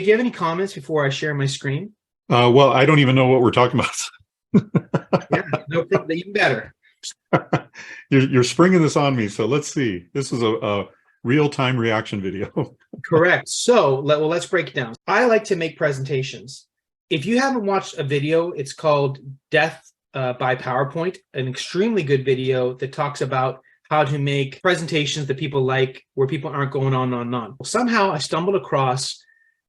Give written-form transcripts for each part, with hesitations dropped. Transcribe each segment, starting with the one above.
Do you have any comments before I share my screen? Well, I don't even know what we're talking about. Yeah, no problem. Even better. You're springing this on me. So let's see. This is a real-time reaction video. Correct. So let's break it down. I like to make presentations. If you haven't watched a video, it's called Death by PowerPoint, an extremely good video that talks about how to make presentations that people like, where people aren't going on and on. Well, somehow I stumbled across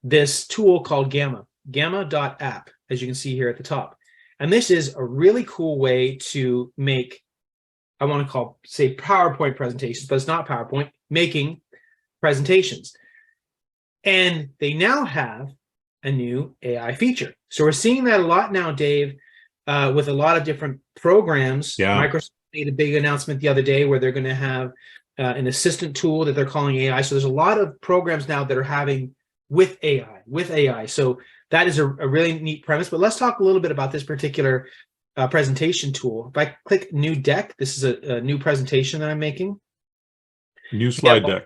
this tool called Gamma, gamma.app, as you can see here at the top. And this is a really cool way to make, I want to say PowerPoint presentations, but it's not PowerPoint, making presentations. And they now have a new AI feature. So we're seeing that a lot now, Dave, with a lot of different programs. Yeah. Microsoft made a big announcement the other day where they're going to have an assistant tool that they're calling AI. So there's a lot of programs now that are having with AI. So that is a really neat premise. But let's talk a little bit about this particular presentation tool. If I click new deck, this is a new presentation that I'm making. New slide deck.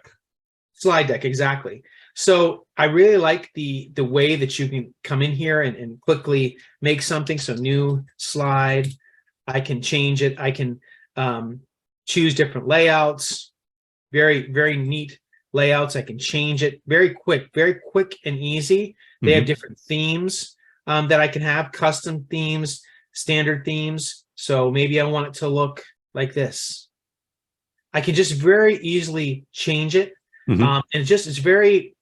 Slide deck, exactly. So I really like the way that you can come in here and quickly make something. So new slide, I can change it. I can choose different layouts, very, very neat layouts. I can change it very quick and easy. They have different themes that I can have, custom themes, standard themes. So maybe I want it to look like this. I can just very easily change it. And it's very,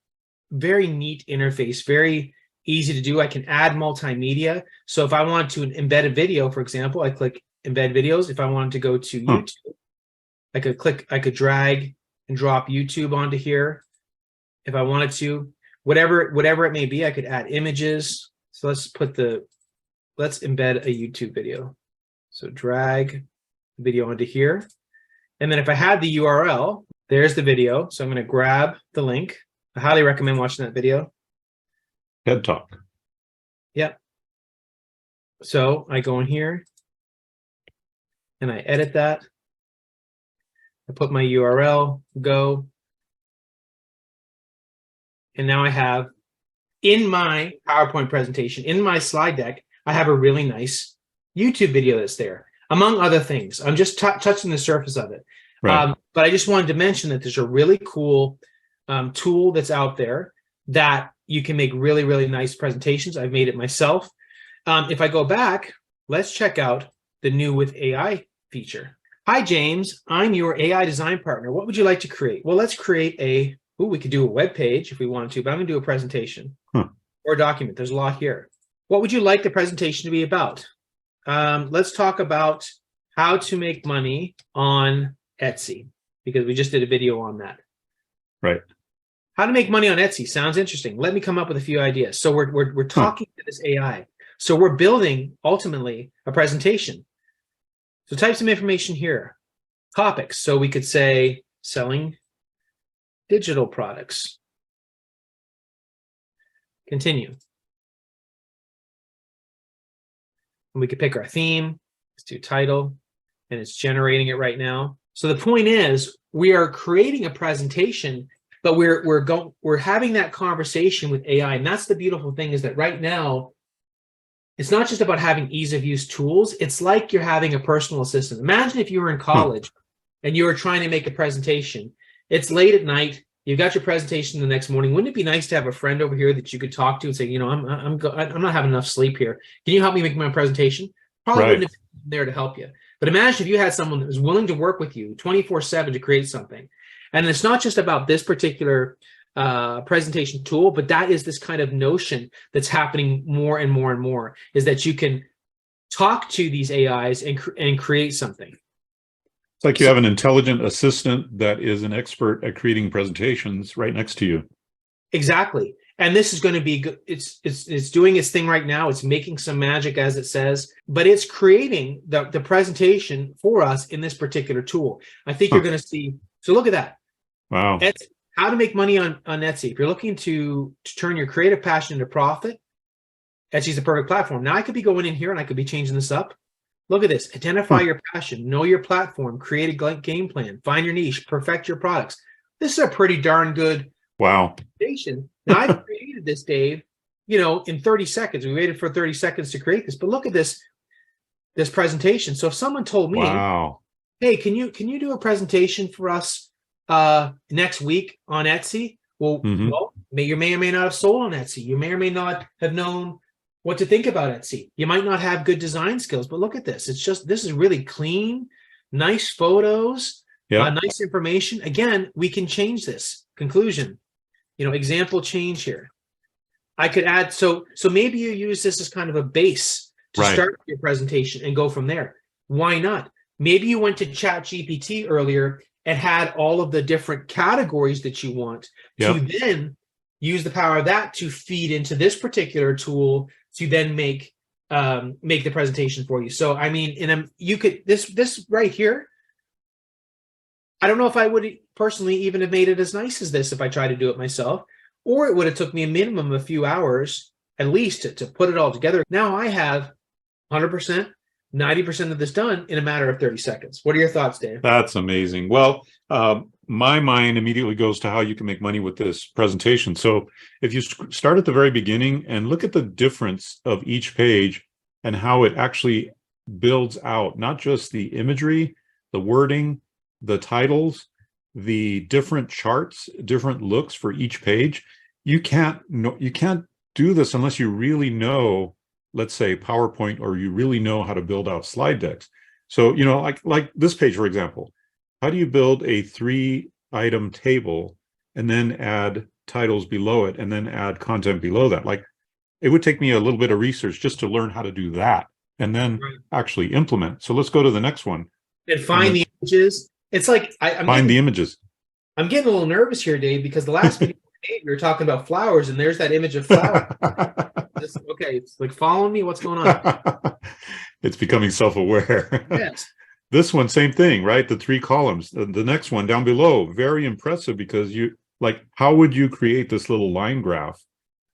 very neat interface, very easy to do. I can add multimedia. So if I want to embed a video, for example, I click embed videos. If I wanted to go to YouTube, I could drag and drop YouTube onto here. If I wanted to, whatever it may be, I could add images. So let's embed a YouTube video. So drag the video onto here. And then if I had the URL, there's the video. So I'm going to grab the link. I highly recommend watching that video. TED Talk. Yep. So I go in here and I edit that. I put my URL, go. And now I have, in my PowerPoint presentation, in my slide deck, I have a really nice YouTube video that's there, among other things. I'm just touching the surface of it. Right. But I just wanted to mention that there's a really cool tool that's out there that you can make really, really nice presentations. I've made it myself. If I go back, let's check out the new with AI feature. Hi, James. I'm your AI design partner. What would you like to create? Well, let's create we could do a web page if we wanted to, but I'm going to do a presentation or a document. There's a lot here. What would you like the presentation to be about? Let's talk about how to make money on Etsy, because we just did a video on that. Right. How to make money on Etsy sounds interesting. Let me come up with a few ideas. So we're talking to this AI. So we're building ultimately a presentation. So type some information here. Topics. So we could say selling digital products. Continue. And we could pick our theme. Let's do title, and it's generating it right now. So the point is, we are creating a presentation, but we're having that conversation with AI. And that's the beautiful thing, is that right now, it's not just about having ease of use tools. It's like you're having a personal assistant. Imagine if you were in college and you were trying to make a presentation. It's late at night. You've got your presentation the next morning. Wouldn't it be nice to have a friend over here that you could talk to and say, I'm not having enough sleep here. Can you help me make my presentation? Probably wouldn't have been there to help you. But imagine if you had someone that was willing to work with you 24/7 to create something. And it's not just about this particular presentation tool, but that is this kind of notion that's happening more and more and more, is that you can talk to these AIs and create something. It's like you have an intelligent assistant that is an expert at creating presentations right next to you. Exactly. And this is going to be, it's doing its thing right now. It's making some magic, as it says, but it's creating the presentation for us in this particular tool. I think you're going to see. So look at that. Wow. Etsy, how to make money on Etsy. If you're looking to turn your creative passion into profit, Etsy's the perfect platform. Now I could be going in here and I could be changing this up. Look at this. Identify your passion, know your platform, create a game plan, find your niche, perfect your products. This is a pretty darn good presentation. Now I've created created this, Dave, in 30 seconds. We waited for 30 seconds to create this, but look at this presentation. So if someone told me, Wow. hey, can you do a presentation for us next week on Etsy? Well, Mhm. you may or may not have sold on Etsy. You may or may not have known what to think about Etsy. You might not have good design skills, but look at this. This is really clean, nice photos, Yeah. nice information. Again, we can change this. Conclusion, example change here. I could add, so maybe you use this as kind of a base to Right. start your presentation and go from there. Why not? Maybe you went to ChatGPT earlier and had all of the different categories that you want to then use the power of that to feed into this particular tool to then make the presentation for you. So I mean, you could this right here. I don't know if I would personally even have made it as nice as this if I tried to do it myself, or it would have took me a minimum of a few hours at least to put it all together. Now I have 100%, 90% of this done in a matter of 30 seconds. What are your thoughts, Dave? That's amazing. Well, my mind immediately goes to how you can make money with this presentation. So if you start at the very beginning and look at the difference of each page and how it actually builds out, not just the imagery, the wording, the titles, the different charts, different looks for each page, you can't do this unless you really know, let's say, PowerPoint, or you really know how to build out slide decks. So, like this page, for example, how do you build a 3-item table and then add titles below it and then add content below that? Like, it would take me a little bit of research just to learn how to do that and then actually implement. So let's go to the next one. And find the images. It's like find the images. I'm getting a little nervous here, Dave, because the last video we were talking about flowers, and there's that image of flowers. Okay, it's like, following me. What's going on? It's becoming self-aware. Yes. This one, same thing, right? The 3 columns. The next one down below, very impressive, because how would you create this little line graph?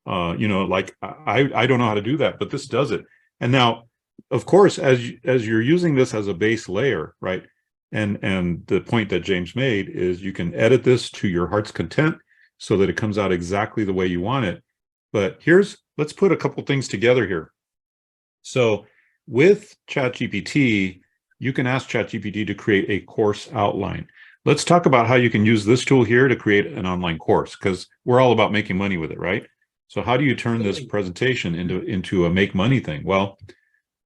I don't know how to do that, but this does it. And now, of course, as you're using this as a base layer, right? And the point that James made is you can edit this to your heart's content so that it comes out exactly the way you want it. But let's put a couple things together here. So with ChatGPT, you can ask ChatGPT to create a course outline. Let's talk about how you can use this tool here to create an online course, because we're all about making money with it, right? So how do you turn this presentation into a make money thing? Well,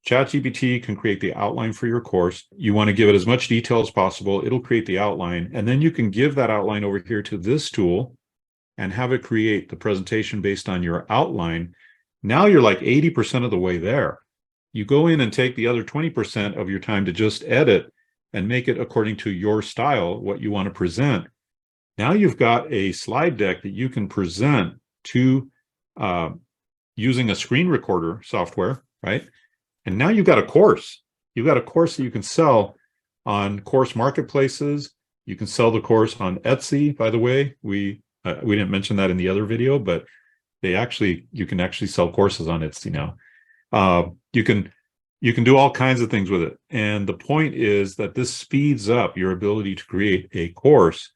ChatGPT can create the outline for your course. You want to give it as much detail as possible. It'll create the outline, and then you can give that outline over here to this tool and have it create the presentation based on your outline. Now you're like 80% of the way there. You go in and take the other 20% of your time to just edit and make it according to your style, what you want to present. Now you've got a slide deck that you can present to using a screen recorder software, right? And now you've got a course. You've got a course that you can sell on course marketplaces. You can sell the course on Etsy, by the way. We didn't mention that in the other video, but you can actually sell courses on Etsy now. You can do all kinds of things with it. And the point is that this speeds up your ability to create a course.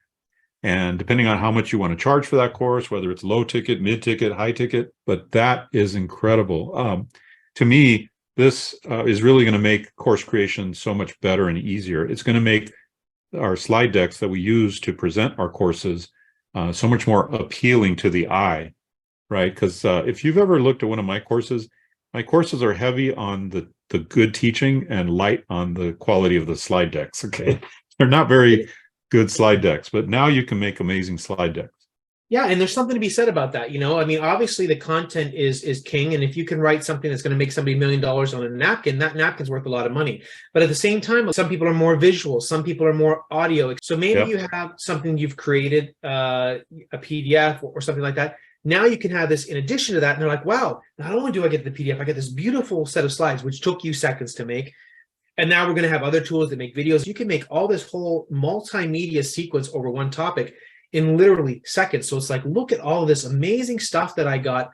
And depending on how much you want to charge for that course, whether it's low ticket, mid ticket, high ticket, but that is incredible. To me, this is really going to make course creation so much better and easier. It's going to make our slide decks that we use to present our courses so much more appealing to the eye, right? Because if you've ever looked at one of my courses are heavy on the good teaching and light on the quality of the slide decks, okay? They're not very good slide decks, but now you can make amazing slide decks. Yeah, and there's something to be said about that. I mean, obviously the content is king, and if you can write something that's going to make somebody $1 million on a napkin, that napkin's worth a lot of money. But at the same time, some people are more visual, some people are more audio. So maybe you have something you've created, a PDF or something like that. Now you can have this in addition to that, and they're like, wow, not only do I get the PDF, I get this beautiful set of slides, which took you seconds to make. And now we're going to have other tools that make videos. You can make all this whole multimedia sequence over one topic in literally seconds. So it's like, look at all of this amazing stuff that I got.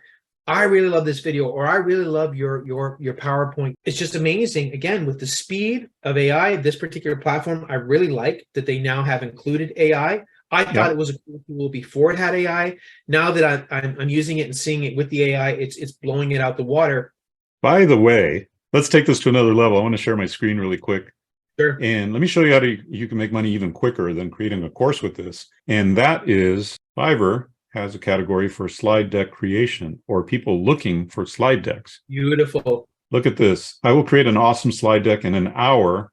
I really love this video, or I really love your PowerPoint. It's just amazing. Again, with the speed of AI, this particular platform, I really like that they now have included AI. I thought it was a cool tool before it had AI. Now that I'm using it and seeing it with the AI, it's blowing it out the water. By the way, let's take this to another level. I want to share my screen really quick. Sure. And let me show you how you can make money even quicker than creating a course with this. And that is Fiverr has a category for slide deck creation or people looking for slide decks. Beautiful. Look at this. I will create an awesome slide deck in an hour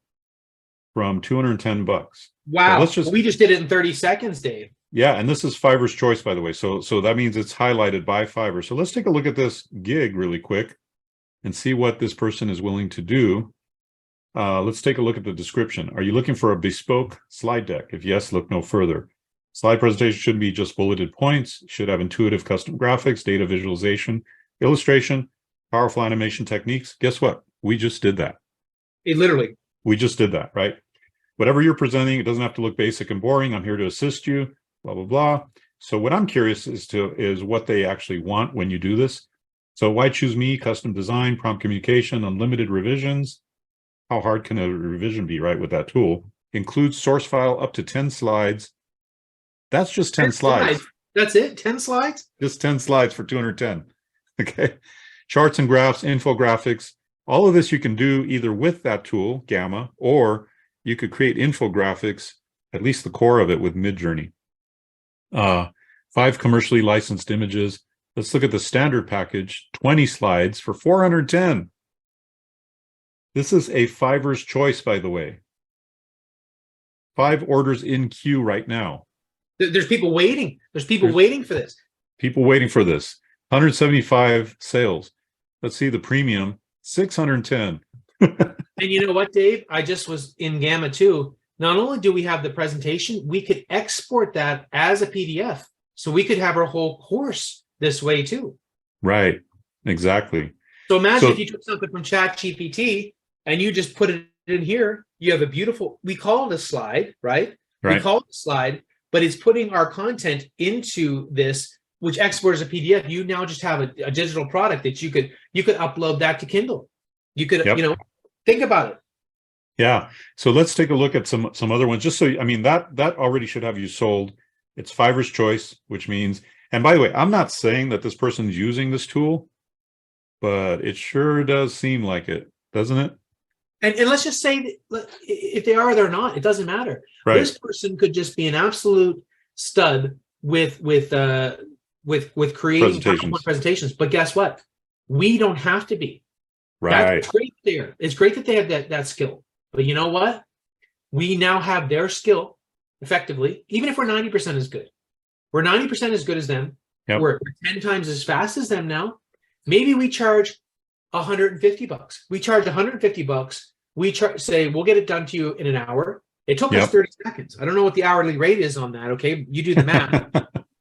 from $210. Wow. So we just did it in 30 seconds, Dave. Yeah, and this is Fiverr's choice, by the way. So that means it's highlighted by Fiverr. So let's take a look at this gig really quick and see what this person is willing to do. Let's take a look at the description. Are you looking for a bespoke slide deck? If yes, look no further. Slide presentation shouldn't be just bulleted points. Should have intuitive custom graphics, data visualization, illustration, powerful animation techniques. Guess what? We just did that. We just did that, right? Whatever you're presenting, it doesn't have to look basic and boring. I'm here to assist you, blah, blah, blah. So what I'm curious is what they actually want when you do this. So why choose me? Custom design, prompt communication, unlimited revisions. How hard can a revision be, right, with that tool? Includes source file up to 10 slides. That's just 10 slides. That's it? 10 slides? Just 10 slides for 210. Okay. Charts and graphs, infographics. All of this you can do either with that tool, Gamma, or you could create infographics, at least the core of it, with Midjourney. 5 commercially licensed images. Let's look at the standard package, 20 slides for 410. This is a Fiverr's choice, by the way. 5 orders in queue right now. There's people waiting. There's waiting for this. People waiting for this. 175 sales. Let's see the premium, 610. And you know what, Dave? I just was in Gamma too. Not only do we have the presentation, we could export that as a PDF. So we could have our whole course this way too. Right. Exactly. So imagine if you took something from ChatGPT and you just put it in here. You have a beautiful, we call it a slide, right? We call it a slide, but it's putting our content into this, which exports as a PDF. You now just have a digital product that you could upload that to Kindle. You could, think about it. Yeah. So let's take a look at some other ones. Just so, I mean, that already should have you sold. It's Fiverr's choice, which means, and by the way, I'm not saying that this person's using this tool, but it sure does seem like it, doesn't it? And let's just say that if they are or they're not, it doesn't matter. Right. This person could just be an absolute stud with creating presentations. But guess what? We don't have to be. Right. That's great there. It's great that they have that skill. But you know what? We now have their skill effectively, even if we're 90% as good. We're 90% as good as them. Yep. We're 10 times as fast as them now. Maybe we charge $150. We charge $150. We say we'll get it done to you in an hour. It took us 30 seconds. I don't know what the hourly rate is on that. Okay, you do the math.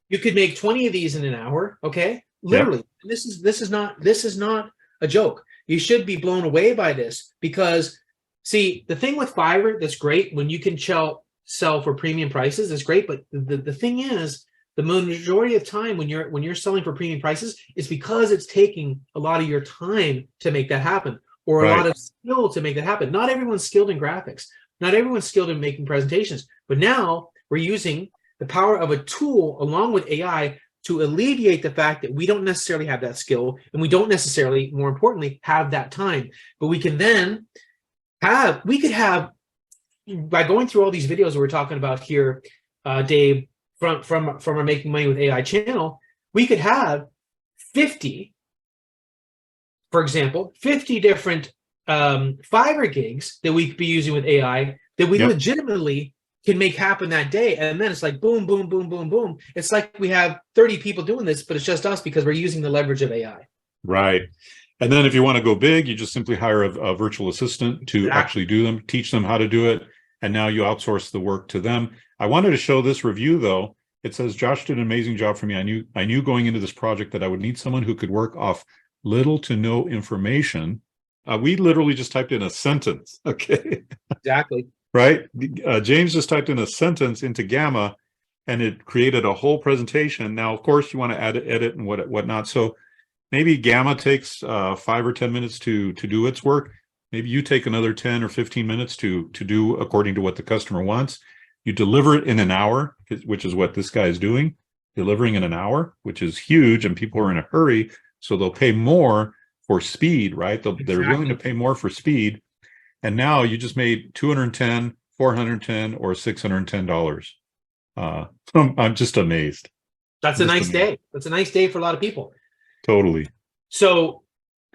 You could make 20 of these in an hour. Okay, literally. Yep. This is not a joke. You should be blown away by this because, see, the thing with Fiverr that's great when you can sell for premium prices is great. But the thing is, the majority of time when you're selling for premium prices is because it's taking a lot of your time to make that happen, or a lot of skill to make that happen. Not everyone's skilled in graphics. Not everyone's skilled in making presentations. But now we're using the power of a tool along with AI to alleviate the fact that we don't necessarily have that skill, and we don't necessarily, more importantly, have that time. But we can then have, by going through all these videos that we're talking about here, Dave, from our Making Money with AI channel, we could have 50, for example, 50 different Fiverr gigs that we could be using with AI that we legitimately can make happen that day. And then it's like boom, boom, boom, boom, boom. It's like we have 30 people doing this, but it's just us because we're using the leverage of AI. Right. And then if you want to go big, you just simply hire a virtual assistant to actually do them, teach them how to do it. And now you outsource the work to them. I wanted to show this review though. It says, Josh did an amazing job for me. I knew going into this project that I would need someone who could work off little to no information. We literally just typed in a sentence. Okay. Exactly. Right. James just typed in a sentence into Gamma and it created a whole presentation. Now, of course, you want to edit and whatnot. So maybe Gamma takes 5 or 10 minutes to do its work. Maybe you take another 10 or 15 minutes to do according to what the customer wants. You deliver it in an hour, which is what this guy is doing, delivering in an hour, which is huge, and people are in a hurry, so they'll pay more for speed, right? They're willing to pay more for speed. And now you just made $210, $410, or $610. I'm just amazed. That's a nice day. That's a nice day for a lot of people. Totally. So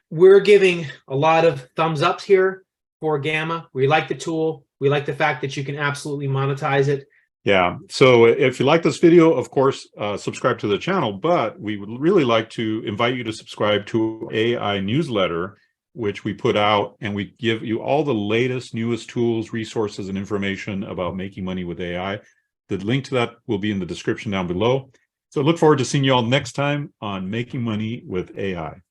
we're giving a lot of thumbs ups here for Gamma. We like the tool. We like the fact that you can absolutely monetize it. Yeah. So if you like this video, of course, subscribe to the channel, but we would really like to invite you to subscribe to AI newsletter, which we put out, and we give you all the latest, newest tools, resources, and information about making money with AI. The link to that will be in the description down below. So look forward to seeing you all next time on Making Money with AI.